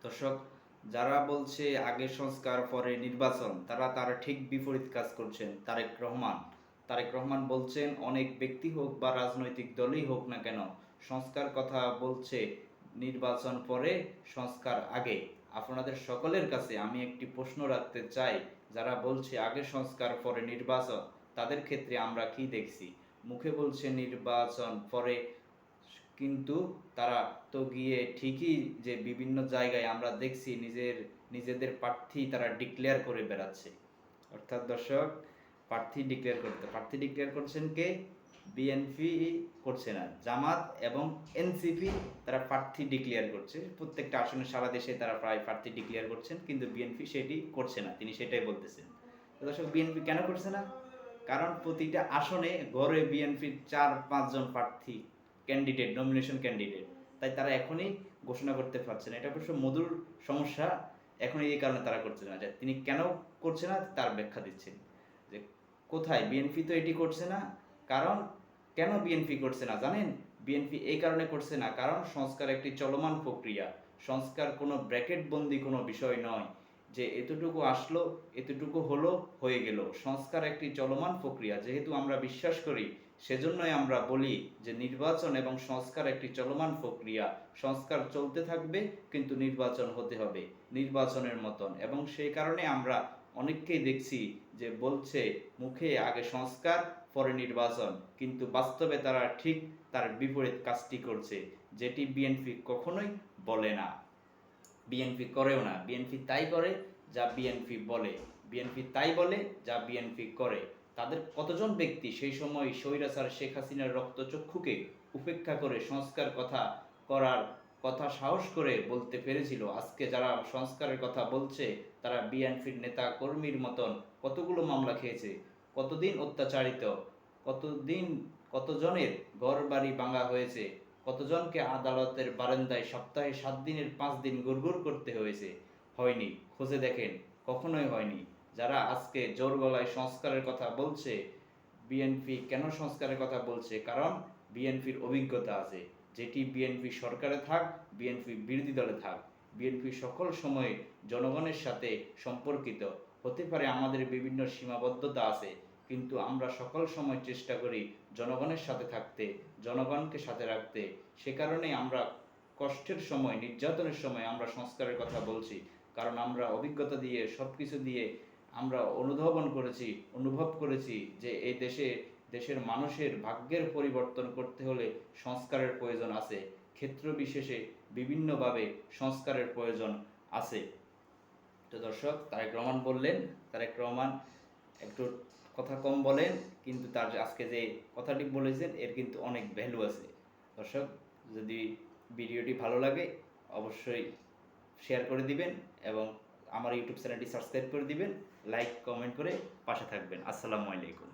দর্শক, যারা বলছে আগে সংস্কার পরে নির্বাচন, তারা ঠিক বিপরীত কাজ করছেন। তারেক রহমান বলছেন, অনেক ব্যক্তি হোক বা রাজনৈতিক দলই হোক না কেন, সংস্কার কথা বলছে নির্বাচন পরে, সংস্কার আগে। আপনাদের সকলের কাছে আমি একটি প্রশ্ন রাখতে চাই, যারা বলছে আগে সংস্কার পরে নির্বাচন, তাদের ক্ষেত্রে আমরা কি দেখছি? মুখে বলছে নির্বাচন পরে, কিন্তু তারা তো গিয়ে ঠিকই যে বিভিন্ন জায়গায় আমরা দেখছি নিজেদের প্রার্থী তারা ডিক্লেয়ার করে বেড়াচ্ছে। অর্থাৎ দর্শক, প্রার্থী ডিক্লেয়ার করছেন কে? বিএনপি করছে না, জামাত এবং এনসিপি তারা প্রার্থী ডিক্লেয়ার করছে। প্রত্যেকটা আসনে সারা দেশে তারা প্রায় প্রার্থী ডিক্লেয়ার করছেন, কিন্তু বিএনপি সেটি করছে না, তিনি সেটাই বলতেছেন। তো দর্শক, বিএনপি কেন করছে না? কারণ প্রতিটা আসনে গড়ে বিএনপির 4-5 জন প্রার্থী ক্যান্ডিডেট, নমিনেশন ক্যান্ডিডেট, তাই তারা এখনই ঘোষণা করতে পারছে না। এটা অবশ্য মধুর সমস্যা। এখন এই কারণে তারা করছে না, যে তিনি কেন করছে না তার ব্যাখ্যা দিচ্ছেন, যে কোথায় বিএনপি তো এটি করছে না। কারণ কেন বিএনপি করছে না জানেন? বিএনপি এই কারণে করছে না, কারণ সংস্কার একটি চলমান প্রক্রিয়া। সংস্কার কোনো ব্র্যাকেট বন্দি কোনো বিষয় নয়, যে এতটুকু আসলো, এতটুকু হলো, হয়ে গেল। সংস্কার একটি চলমান প্রক্রিয়া, যেহেতু আমরা বিশ্বাস করি, সেজন্যই আমরা বলি যে নির্বাচন এবং সংস্কার একটি চলমান প্রক্রিয়া। সংস্কার চলতে থাকবে, কিন্তু নির্বাচন হতে হবে নির্বাচনের মতন। এবং সেই কারণে আমরা অনেককেই দেখছি যে বলছে মুখে আগে সংস্কার পরে নির্বাচন, কিন্তু বাস্তবে তারা ঠিক তার বিপরীত কাজটি করছে, যেটি বিএনপি কখনোই বলে না, বিএনপি করেও না। বিএনপি তাই করে যা বিএনপি বলে, বিএনপি তাই বলে যা বিএনপি করে। তাদের কতজন ব্যক্তি সেই সময় স্বৈরাচার শেখ হাসিনার রক্তচক্ষুকে উপেক্ষা করে সংস্কার করার কথা সাহস করে বলতে পেরেছিল? আজকে যারা সংস্কারের কথা বলছে, তারা বিএনপির নেতা কর্মীর মতন কতগুলো মামলা খেয়েছে, কতদিন অত্যাচারিত, কতদিন কতজনের ঘর বাড়ি ভাঙা হয়েছে, কতজনকে আদালতের বারান্দায় সপ্তাহে 7 দিনের 5 দিন গুড়গুড় করতে হয়েছে? হয়নি, খুঁজে দেখেন, কখনোই হয়নি। যারা আজকে জোর গলায় সংস্কারের কথা বলছে, বিএনপি কেন সংস্কারের কথা বলছে? কারণ বিএনপির অভিজ্ঞতা আছে। যেটি বিএনপি সরকারে থাক, বিএনপি বিরোধী দলে থাক, বিএনপি সকল সময় জনগণের সাথে সম্পর্কিত। হতে পারে আমাদের বিভিন্ন সীমাবদ্ধতা আছে, কিন্তু আমরা সকল সময় চেষ্টা করি জনগণের সাথে থাকতে, জনগণকে সাথে রাখতে। সে কারণেই আমরা কষ্টের সময়, নির্যাতনের সময় আমরা সংস্কারের কথা বলছি। কারণ আমরা অভিজ্ঞতা দিয়ে, সব কিছু দিয়ে আমরা অনুভব করেছি যে এই দেশের মানুষের ভাগ্যের পরিবর্তন করতে হলে সংস্কারের প্রয়োজন আছে। ক্ষেত্র বিশেষে বিভিন্নভাবে সংস্কারের প্রয়োজন আছে। তো দর্শক, তারেক রহমান একটু কথা কম বলেন, কিন্তু তার আজকে যে কথাটি বলেছেন এর কিন্তু অনেক ভ্যালু আছে। দর্শক, যদি ভিডিওটি ভালো লাগে অবশ্যই শেয়ার করে দিবেন, এবং আমার ইউটিউব চ্যানেলটি সাবস্ক্রাইব করে দিবেন, লাইক কমেন্ট করে পাশে থাকবেন। আসসালামু আলাইকুম।